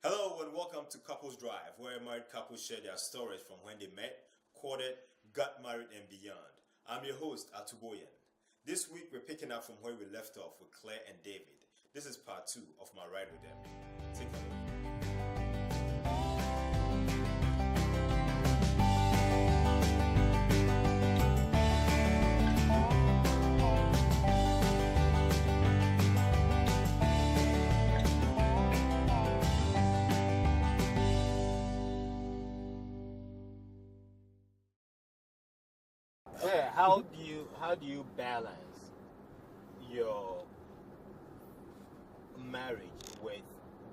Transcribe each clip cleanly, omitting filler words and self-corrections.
Hello and welcome to Couples Drive, where married couples share their stories from when they met, courted, got married, and beyond. I'm your host, Atuboyan. This week we're picking up from where we left off with Claire and David. This is part two of my ride with them. Take a look. Yeah, how do you balance your marriage with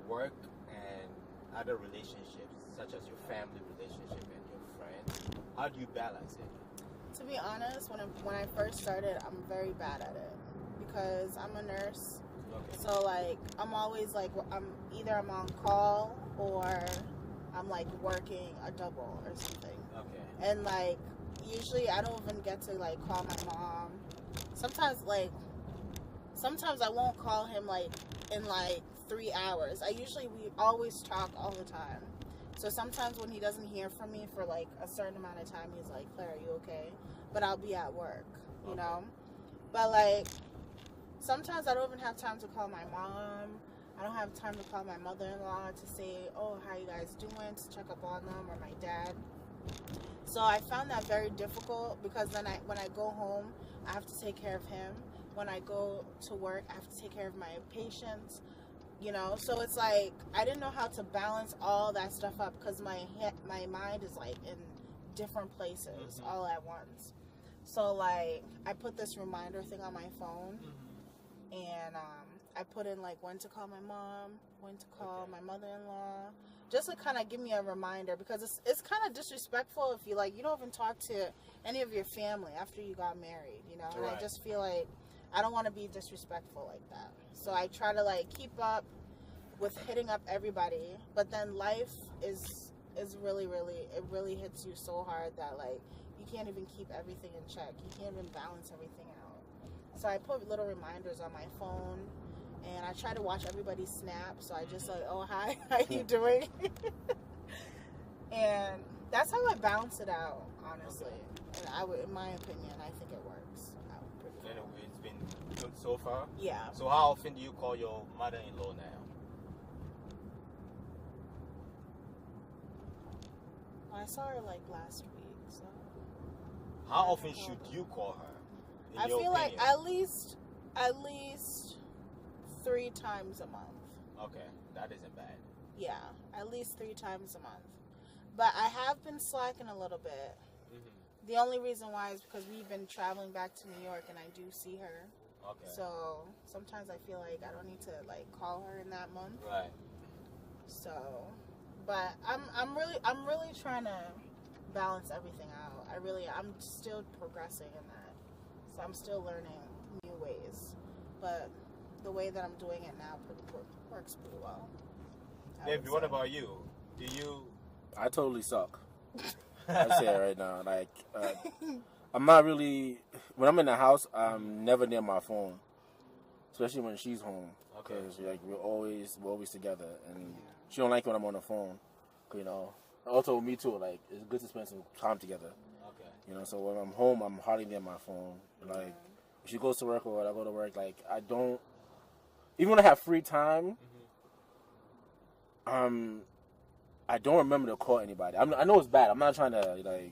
work and other relationships, such as your family relationship and your friends? How do you balance it? To be honest, when I first started, I'm very bad at it because I'm a nurse. Okay. So like I'm always like I'm on call or I'm like working a double or something. Okay. And like usually I don't even get to like call my mom. Sometimes I won't call him like in like 3 hours. We always talk all the time. So sometimes when he doesn't hear from me for like a certain amount of time, he's like, Claire, are you okay? But I'll be at work, you know? But like sometimes I don't even have time to call my mom. I don't have time to call my mother-in-law to say, oh, how you guys doing? To check up on them, or my dad. So I found that very difficult because then when I go home, I have to take care of him. When I go to work, I have to take care of my patients, you know? So it's like, I didn't know how to balance all that stuff up because my mind is like in different places all at once. So like, I put this reminder thing on my phone and I put in like when to call my mom, when to call my mother-in-law, just to kind of give me a reminder because it's kind of disrespectful if you don't even talk to any of your family after you got married, you know. And I just feel like I don't want to be disrespectful like that, so I try to like keep up with hitting up everybody. But then life is really it really hits you so hard that like you can't even keep everything in check. You can't even balance everything out. So I put little reminders on my phone, and I try to watch everybody's snap. So I just like, oh hi, how you doing? And that's how I balance it out, honestly. And in my opinion, I think it works out pretty well. Anyway, it's been good so far. Yeah. So how often do you call your mother-in-law now? I saw her like last week, so. How often should you call her? I feel like at least 3 times a month. Okay, that isn't bad. Yeah, at least 3 times a month. But I have been slacking a little bit. The only reason why is because we've been traveling back to New York, and I do see her. Okay. So sometimes I feel like I don't need to like call her in that month. Right. So, but I'm really trying to balance everything out. I'm still progressing in that. So I'm still learning new ways. But the way that I'm doing it now works pretty well. David, what about you? Do you? I totally suck. I say it right now. Like, I'm not really. When I'm in the house, I'm never near my phone, especially when she's home. Okay. Because like we're always together, and she don't like when I'm on the phone. You know. Also, me too. Like, it's good to spend some time together. Okay. You know. So when I'm home, I'm hardly near my phone. Like, if she goes to work or when I go to work, like I don't. Even when I have free time, I don't remember to call anybody. I know it's bad. I'm not trying to like.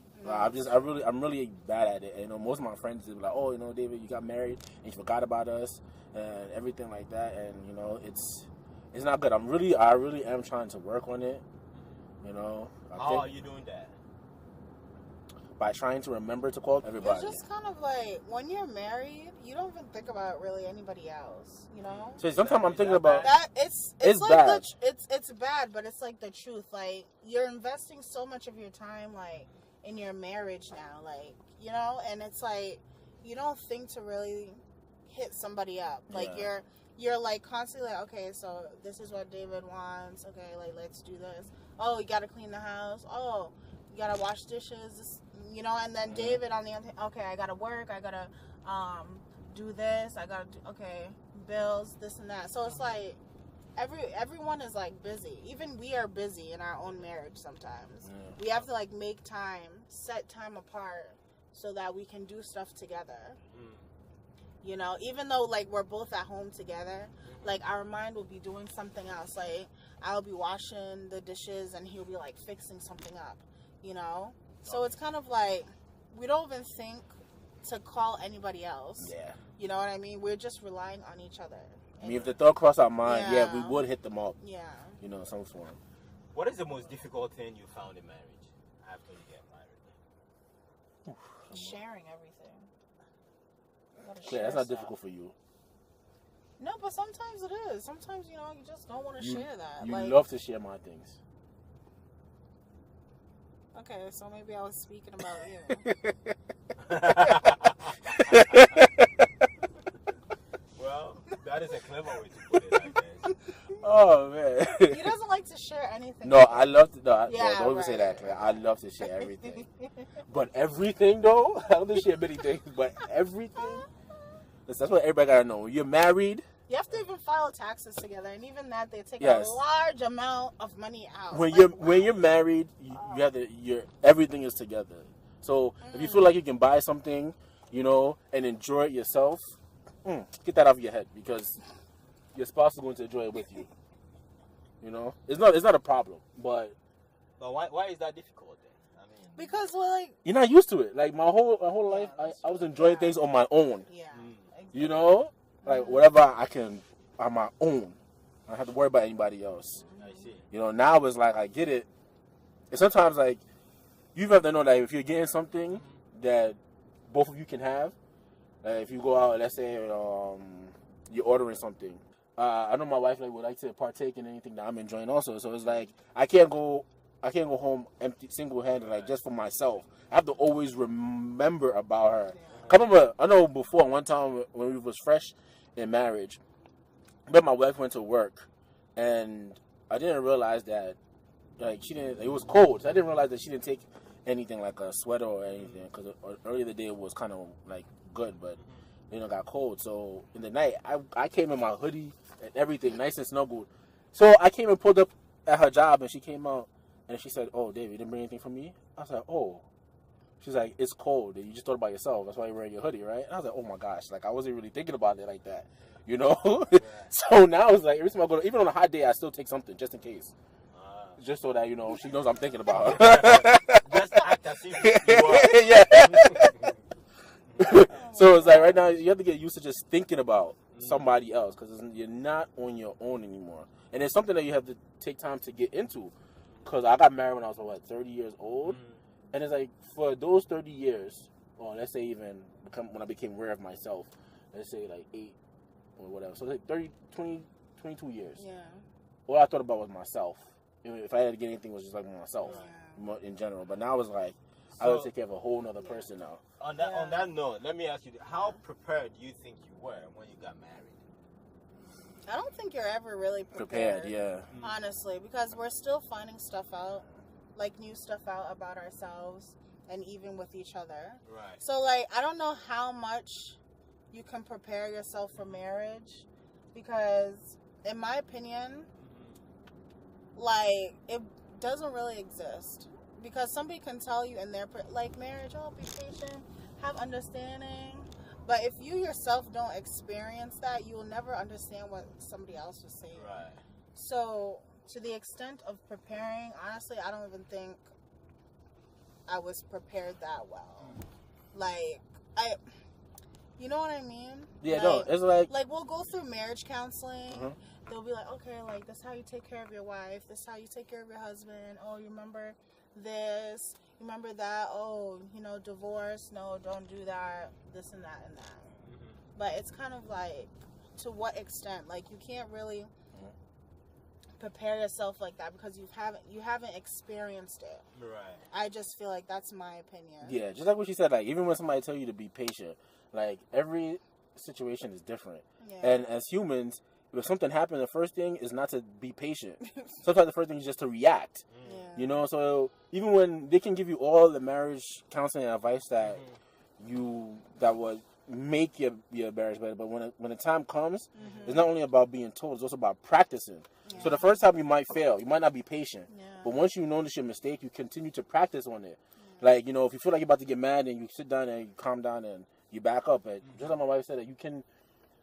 I'm really bad at it. And, you know, most of my friends are like, "Oh, you know, David, you got married and you forgot about us and everything like that." And you know, it's not good. I really am trying to work on it. You know. How are you doing that? By trying to remember to call everybody. It's just kind of like when you're married, you don't even think about really anybody else, you know. So sometimes I'm thinking about that. It's like bad. It's bad, but it's like the truth. Like you're investing so much of your time, like in your marriage now, like you know, and it's like you don't think to really hit somebody up. Like you're like constantly like, okay, so this is what David wants. Okay, like let's do this. Oh, you gotta clean the house. Oh, you gotta wash dishes. You know, and then David on the other hand, okay, I gotta work, I gotta do this, I gotta do, okay, bills, this and that. So it's like everyone is like busy. Even we are busy in our own marriage sometimes. Yeah. We have to like make time, set time apart so that we can do stuff together. You know, even though like we're both at home together, like our mind will be doing something else. Like I'll be washing the dishes and he'll be like fixing something up, you know? So it's kind of like we don't even think to call anybody else. Yeah. You know what I mean? We're just relying on each other. I mean, if the thought crossed our mind, yeah, we Yeah. would hit them up. Yeah. You know, in some form. What is the most difficult thing you found in marriage after you get married? Sharing everything. You gotta Yeah, share that's not stuff. difficult for you. No, but sometimes it is. Sometimes, you know, you just don't want to share that. You like, love to share my things. okay, so maybe I was speaking about you. Well, that is a clever way to put it, I guess. Oh man. He doesn't like to share anything. No, I love to. No, Yeah, don't even say that, right. Claire. I love to share everything. But everything, though, I don't share many things. But everything. Listen, that's what everybody gotta know. When you're married, You have to even file taxes together, and even that they take Yes. a large amount of money out. when Like, you're married, you have to. Everything is together. So if you feel like you can buy something, you know, and enjoy it yourself, get that out of your head because your spouse is going to enjoy it with you. You know, it's not a problem, but But why is that difficult then? I mean, because well, like you're not used to it. Like my whole life, that's I was true. enjoying Yeah. things on my own. yeah, You know, like whatever I can on my own. I don't have to worry about anybody else. I see. You know, now it's like I get it. And sometimes like you have to know that if you're getting something that both of you can have, if you go out, let's say you're ordering something. I know my wife like would like to partake in anything that I'm enjoying also. So it's like I can't go home empty, single-handed, like just for myself. I have to always remember about her. I know before one time when we was fresh in marriage, but my wife went to work, and I didn't realize that like she didn't. It was cold, so I didn't realize that she didn't take anything like a sweater or anything because earlier the day was kind of like good, but you know got cold. So in the night, I came in my hoodie and everything, nice and snuggled. So I came and pulled up at her job, and she came out and she said, "Oh, David, you didn't bring anything for me?" I was like, "Oh." She's like, "It's cold. You just thought about yourself. That's why you're wearing your hoodie, right?" And I was like, "Oh my gosh!" Like I wasn't really thinking about it like that, you know. So now it's like every time I go, even on a hot day, I still take something just in case, just so that you know she knows I'm thinking about her. Just act as if you are. Yeah. So it's like right now you have to get used to just thinking about somebody else because you're not on your own anymore, and it's something that you have to take time to get into. Because I got married when I was 30 years old. And it's like, for those 30 years, or let's say even when I became aware of myself, let's say like 8 or whatever. So like 22 years. yeah. All I thought about was myself. If I had to get anything, it was just like myself in general. But now it's like, I would take care of a whole other person now. On that note, let me ask you: how prepared do you think you were when you got married? I don't think you're ever really Prepared, yeah. honestly, because we're still finding stuff out, like new stuff out about ourselves and even with each other. Right. So, like, I don't know how much you can prepare yourself for marriage because, in my opinion, like, it doesn't really exist. Because somebody can tell you in their, like, marriage, oh, be patient, have understanding. But if you yourself don't experience that, you will never understand what somebody else was saying. Right. So, to the extent of preparing, honestly, I don't even think I was prepared that well. Like, you know what I mean? Yeah, like, no, it's like, we'll go through marriage counseling. They'll be like, okay, like, this is how you take care of your wife. This is how you take care of your husband. Oh, you remember this? You remember that? Oh, you know, divorce. No, don't do that. This and that and that. But it's kind of like, to what extent? Like, you can't really prepare yourself like that because you haven't experienced it. Right. I just feel like that's my opinion. yeah, just like what she said, like, even when somebody tell you to be patient, like, every situation is different. Yeah. And as humans, if something happened, the first thing is not to be patient. Sometimes the first thing is just to react. Yeah. You know, so even when they can give you all the marriage counseling advice that make your marriage better, but when the time comes, it's not only about being told; it's also about practicing. Yeah. So the first time you might fail, you might not be patient, Yeah. but once you notice your mistake, you continue to practice on it. Like, you know, if you feel like you're about to get mad, and you sit down and you calm down and you back up. And just like my wife said, that you can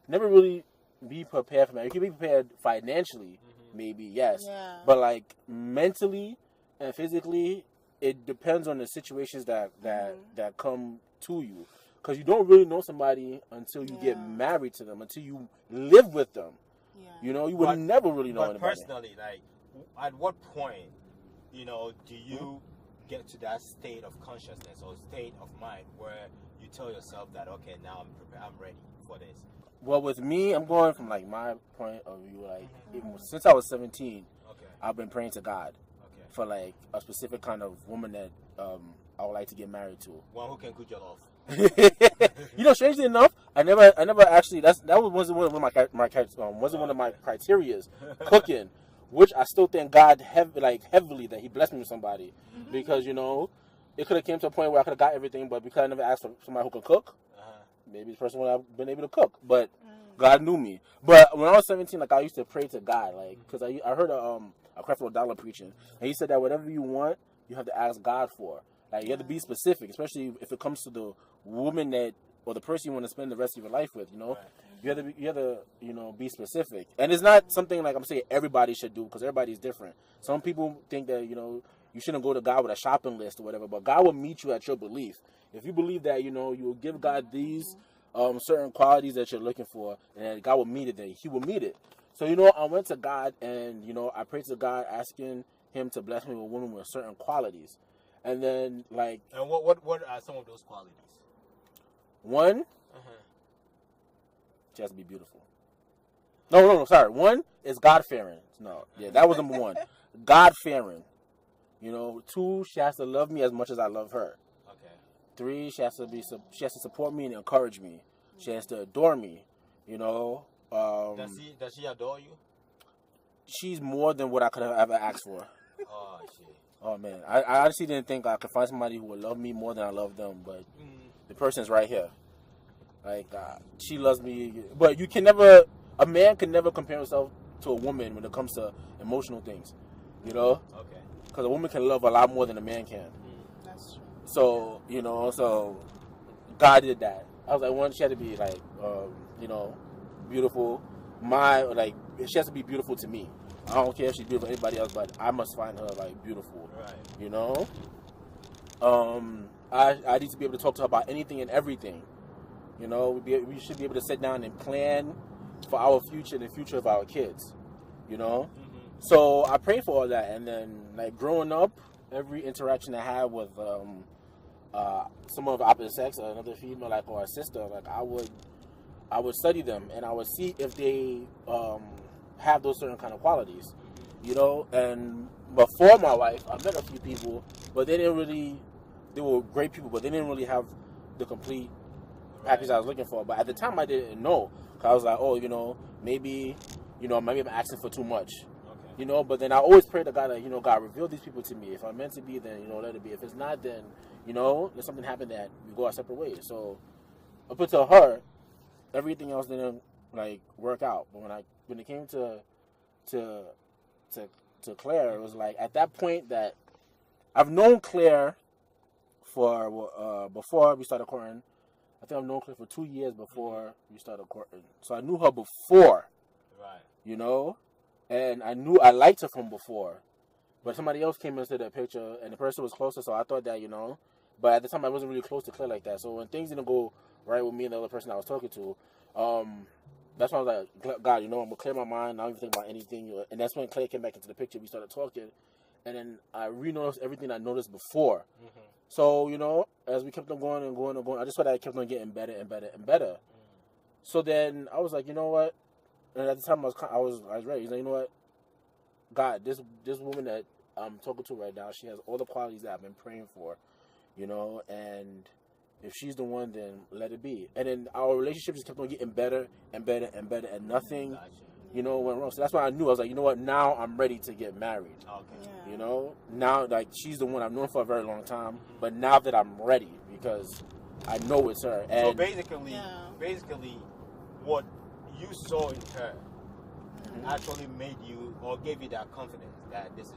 never really be prepared for marriage. You can be prepared financially, maybe, yes, Yeah. but like mentally and physically, it depends on the situations that come to you. Because you don't really know somebody until you get Yeah. married to them, until you live with them. Yeah. You know, you would never really know But anybody. personally, like, at what point, you know, do you get to that state of consciousness or state of mind where you tell yourself that, okay, now I'm prepared, I'm ready for this? Well, with me, I'm going from like my point of view. Like, since I was 17, Okay. I've been praying to God Okay. for like a specific kind of woman that I would like to get married to. One who can cook your love. You know, strangely enough, I never actually that wasn't one of my wasn't one of my criterias, cooking, which I still thank God heavily that He blessed me with somebody, because you know, it could have came to a point where I could have got everything, but because I never asked for somebody who could cook, maybe this person would have been able to cook, but God knew me. But when I was 17, like I used to pray to God, like because I heard a Creflo Dollar preaching, and he said that whatever you want, you have to ask God for. Like, you have to be specific, especially if it comes to the woman that, or the person you want to spend the rest of your life with, you know? Right. You have to, you know, be specific. And it's not something like I'm saying everybody should do, because everybody's different. Some people think that, you know, you shouldn't go to God with a shopping list or whatever, but God will meet you at your belief. If you believe that, you know, you will give God these certain qualities that you're looking for, and God will meet it, then He will meet it. So, you know, I went to God, and, you know, I prayed to God asking Him to bless me with a woman with certain qualities. And then, like... And what are some of those qualities? One, she has to be beautiful. No, sorry. One is God-fearing. No, yeah, that was number one. God-fearing. You know, two, she has to love me as much as I love her. Okay. Three, she has to support me and encourage me. She has to adore me. You know. Does she adore you? She's more than what I could have ever asked for. Oh shit. Oh man, I honestly didn't think I could find somebody who would love me more than I love them, but the person's right here. Like, she loves me, but a man can never compare himself to a woman when it comes to emotional things, you know? Okay. Because a woman can love a lot more than a man can. That's true. So, you know, God did that. I was like, one, she had to be like, you know, beautiful. She has to be beautiful to me. I don't care if she's beautiful to anybody else, but I must find her like beautiful. Right. You know? I need to be able to talk to her about anything and everything. You know, we should be able to sit down and plan for our future and the future of our kids. You know? So I pray for all that, and then like growing up, every interaction I had with someone of the opposite sex, or another female, like, or a sister, like I would study them, and I would see if they have those certain kind of qualities, you know. And before my wife, I met a few people, but they were great people, but they didn't really have the complete package I was looking for. But at the time, I didn't know, because I was like, oh, you know, maybe I'm asking for too much. Okay. You know, but then I always pray to God that, you know, God, reveal these people to me. If I'm meant to be, then, you know, let it be. If it's not, then, you know, there's something happened that we go our separate ways. So up until her, everything else didn't like work out. But when it came to Claire, it was like at that point that I've known Claire for before we started courting. I think I've known Claire for 2 years before we started courting. So I knew her before. Right. You know? And I knew I liked her from before. But somebody else came into the picture, and the person was closer, so I thought that, you know. But at the time, I wasn't really close to Claire like that. So when things didn't go right with me and the other person I was talking to, that's when I was like, God, you know, I'm going to clear my mind. I don't even think about anything. And that's when Claire came back into the picture. We started talking. And then I re-noticed everything I noticed before. So, you know, as we kept on going and going and going, I just saw that I kept on getting better and better and better. So then I was like, you know what? And at the time, I was ready. He's like, you know what? God, this woman that I'm talking to right now, she has all the qualities that I've been praying for, you know, and if she's the one, then let it be. And then our relationship just kept on getting better and better and better, and nothing, you know, went wrong. So that's why I knew. I was like, you know what? Now I'm ready to get married. Okay. Yeah. You know, now, like, she's the one I've known for a very long time, but now that I'm ready, because I know it's her. And So basically, Yeah. what you saw in her actually made you or gave you that confidence that this is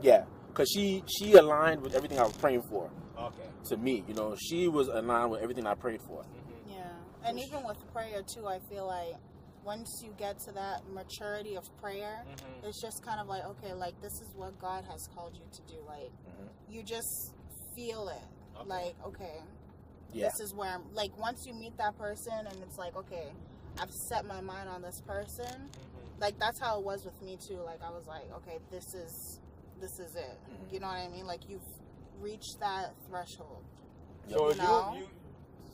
yeah, because she aligned with everything I was praying for. okay. To me, she was aligned with everything I prayed for. Yeah. And even with prayer too, I feel like once you get to that maturity of prayer, it's just kind of like, okay, like this is what God has called you to do. Like you just feel it. Okay. Like, okay, Yeah, this is where I'm like once you meet that person and it's like, okay, I've set my mind on this person. Like that's how it was with me too. Like I was like, okay, this is it. You know what I mean? Like you've reached that threshold. So You know?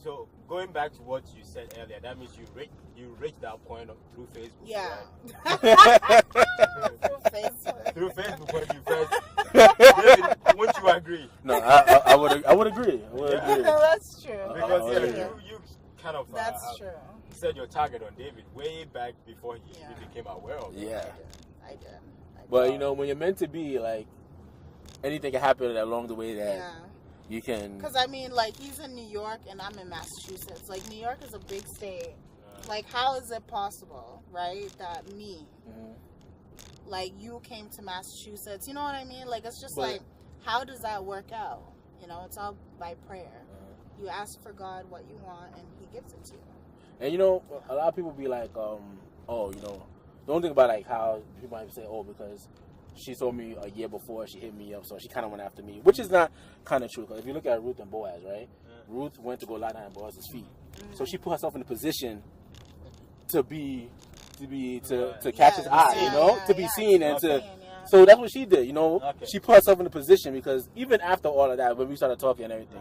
so going back to what you said earlier, that means you reached that point through Facebook. Yeah. Right? Through Facebook. Through Facebook when you first. David, won't you agree? no, I would agree. I would Yeah. agree. That's true. Because Oh, yeah, yeah. you kind of That's true. set your target on David way back before he Yeah. became aware of it. Yeah. I did. But when you're meant to be, like anything can happen along the way that Yeah. you can. Because I mean, like he's in New York and I'm in Massachusetts. Like New York is a big state. Like how is it possible, right? That me, like you came to Massachusetts. You know what I mean? Like it's just But- like, how does that work out? It's all by prayer. You ask for God what you want and He gives it to you. And a lot of people be like, the only thing about like how people might say, oh, because she told me a year before she hit me up, so she kind of went after me, which is not kind of true. Because if you look at Ruth and Boaz, right? Ruth went to go lie down at Boaz's feet, so she put herself in a position to catch his eye, to be seen and to. So that's what she did, Okay. She put herself in a position because even after all of that, when we started talking and everything,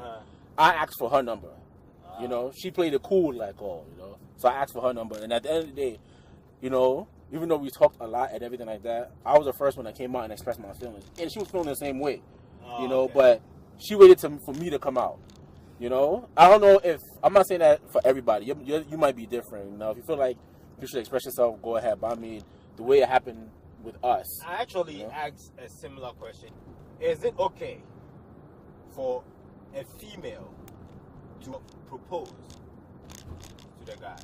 I asked for her number. She played it cool, like, So I asked for her number, and at the end of the day, even though we talked a lot and everything like that, I was the first one that came out and expressed my feelings, and she was feeling the same way, okay. But she waited for me to come out. I don't know if I'm not saying that for everybody. You might be different. If you feel like you should express yourself, go ahead. But I mean, the way it happened with us, I actually asked a similar question. Is it okay for a female to propose to the guy?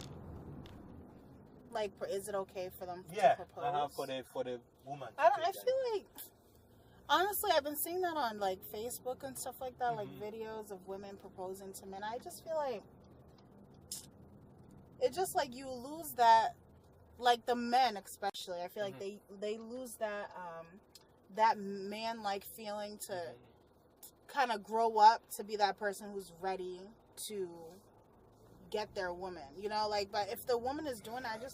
Like, is it okay for them Yeah, to propose? for the woman. to I take that. feel like, honestly, I've been seeing that on like Facebook and stuff like that, like videos of women proposing to men. I just feel like it's just like you lose that, like the men especially. I feel like they lose that that man like feeling to kind of grow up to be that person who's ready to get their woman. But if the woman is doing it,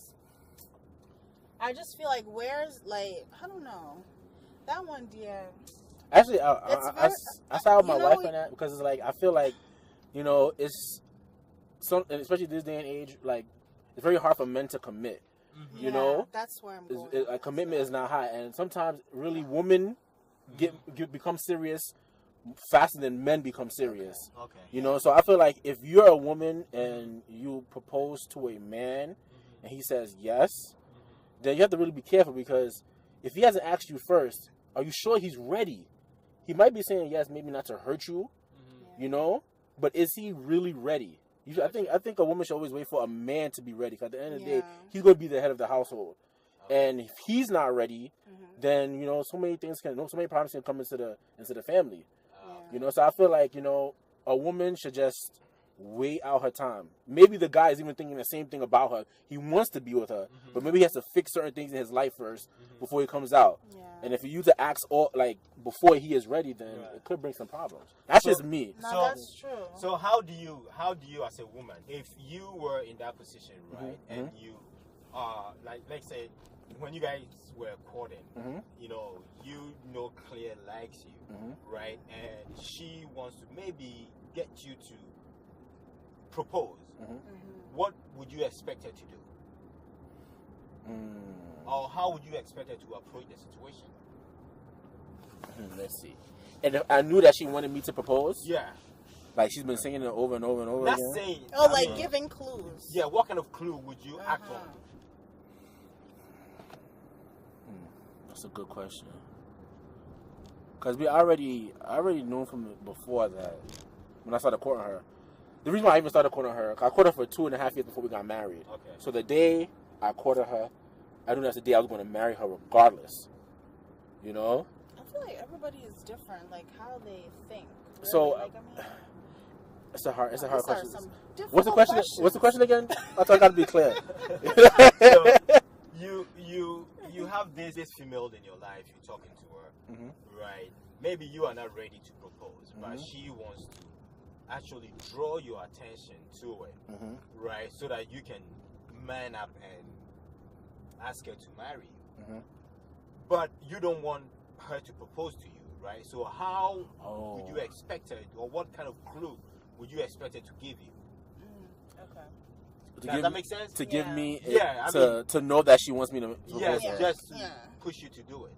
I just feel like where's like I don't know. That one, dear. actually, It's I side with my you know, wife on that because it's like I feel like, it's and especially this day and age, like it's very hard for men to commit. Yeah, that's where I'm going. A commitment is not high, and sometimes really women become serious faster than men become serious. Okay. So I feel like if you're a woman and you propose to a man and he says yes, then you have to really be careful because if he hasn't asked you first, are you sure he's ready? He might be saying yes, maybe not to hurt you, but is he really ready? I think a woman should always wait for a man to be ready. Because at the end of the day, he's going to be the head of the household, and if he's not ready, then so many problems can come into the family. So I feel like a woman should just wait out her time. Maybe the guy is even thinking the same thing about her. He wants to be with her, but maybe he has to fix certain things in his life first before he comes out. Yeah. And if you to ask before he is ready, then it could bring some problems. That's just me. No, So- that's true. So how do you as a woman, if you were in that position, right, and you like let's say when you guys were courting, Claire likes you, right, and she wants to maybe get you to propose, what would you expect her to do? Or how would you expect her to approach the situation? Let's see. And if I knew that she wanted me to propose, Yeah. like she's been singing it over and over and over Not again. saying. Oh, I like mean, giving clues. Yeah, what kind of clue would you act on? That's a good question. Cause I already knew from before that when I started courting her the reason why I even started courting her, I courted her for 2.5 years before we got married. Okay. So the day I courted her, I knew that's the day I was going to marry her regardless. You know? I feel like everybody is different, like how they think. Really. So, like, I mean, it's a hard these are question. some What's the difficult question? questions. What's the question again? I thought I got to be clear. So you have this female in your life. You're talking to her, right? Maybe you are not ready to propose, but she wants to actually draw your attention to it, right? So that you can man up and ask her to marry you. But you don't want her to propose to you, right? So how would you expect her, or what kind of clue would you expect her to give you? Okay. Does that make sense? To give me, Yeah, to know that she wants me to propose Yes, to her. just to push you to do it.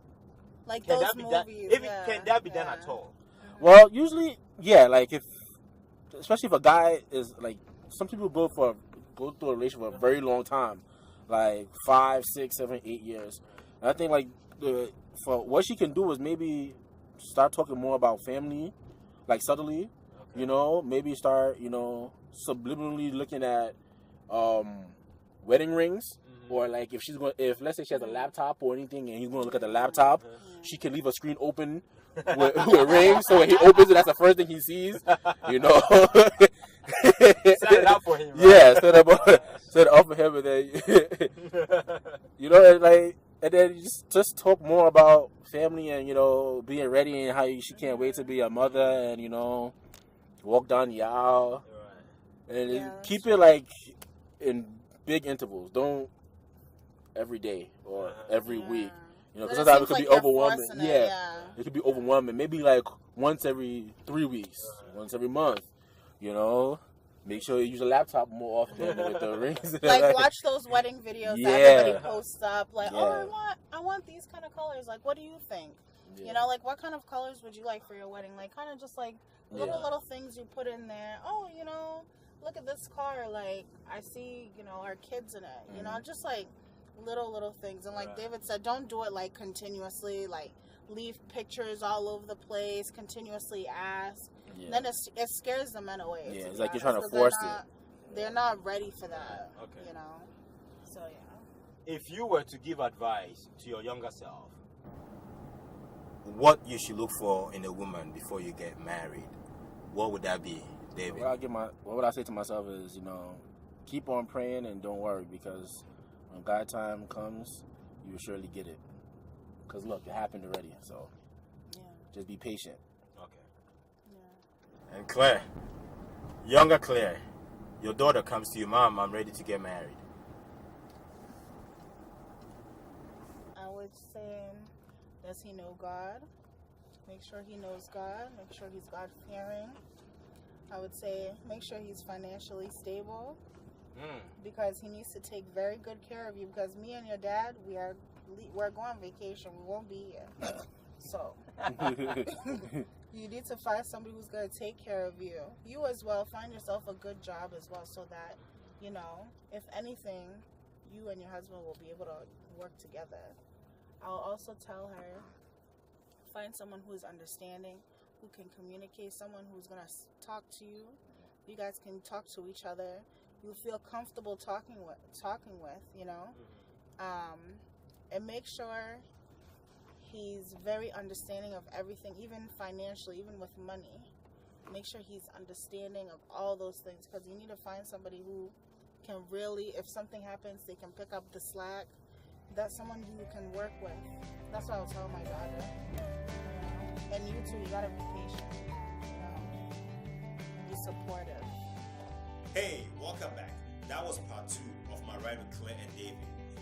Like Can those that be movies. done? Can that be done at all? Well, usually, yeah. Like especially if a guy is like, some people go through a relationship for a very long time, like 5, 6, 7, 8 years. And I think like for what she can do is maybe start talking more about family, like subtly. Okay. You know, maybe start subliminally looking at wedding rings. Or like if let's say she has a laptop or anything and he's going to look at the laptop, she can leave a screen open with a ring, so when he opens it, that's the first thing he sees. You know. Set it up for him. Right? Yeah, set it up for him, and then and then you just talk more about family and being ready and how she can't wait to be a mother and walk down the aisle and keep it like in big intervals. Don't every day or every week, because sometimes it could be overwhelming. It could be overwhelming. Maybe like once every 3 weeks, once every month. Make sure you use a laptop more often with the rings. Like watch those wedding videos that everybody posts up. Like, I want these kind of colors. Like, what do you think? Like what kind of colors would you like for your wedding? Like, kind of just like little things you put in there. Oh, look at this car. Like, I see, our kids in it. Just like little things. And like David said, don't do it like continuously. Like, leave pictures all over the place. Continuously ask. Then it scares the men away. Yeah, it's like you're trying to force it. They're not ready for that. Okay. So yeah. If you were to give advice to your younger self, what you should look for in a woman before you get married, what would that be, David? What would I say to myself is, keep on praying and don't worry, because when God time comes, you will surely get it. Because look, it happened already, so just be patient. Okay. Yeah. And Claire, younger Claire, your daughter comes to you, Mom, I'm ready to get married. I would say, does he know God? Make sure he knows God. Make sure he's God-fearing. I would say make sure he's financially stable, because he needs to take very good care of you, because me and your dad, we're going on vacation. We won't be here. So you need to find somebody who's going to take care of you. You as well, find yourself a good job as well, so that, if anything, you and your husband will be able to work together. I'll also tell her, find someone who is understanding, who can communicate, someone who's going to talk to you. You guys can talk to each other. You feel comfortable talking with, and make sure he's very understanding of everything, even financially, even with money. Make sure he's understanding of all those things, because you need to find somebody who can really, if something happens, they can pick up the slack. That's someone who you can work with. That's what I would tell my daughter. And you too, you gotta be patient. Be supportive. Hey, welcome back. That was part 2 of my ride with Claire and David.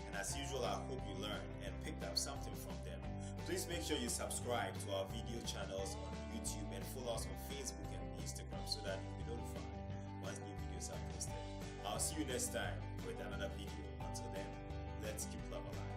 And as usual, I hope you learned and picked up something from them. Please make sure you subscribe to our video channels on YouTube and follow us on Facebook and Instagram so that you'll be notified once new videos are posted. I'll see you next time with another video. Until then, let's keep love alive.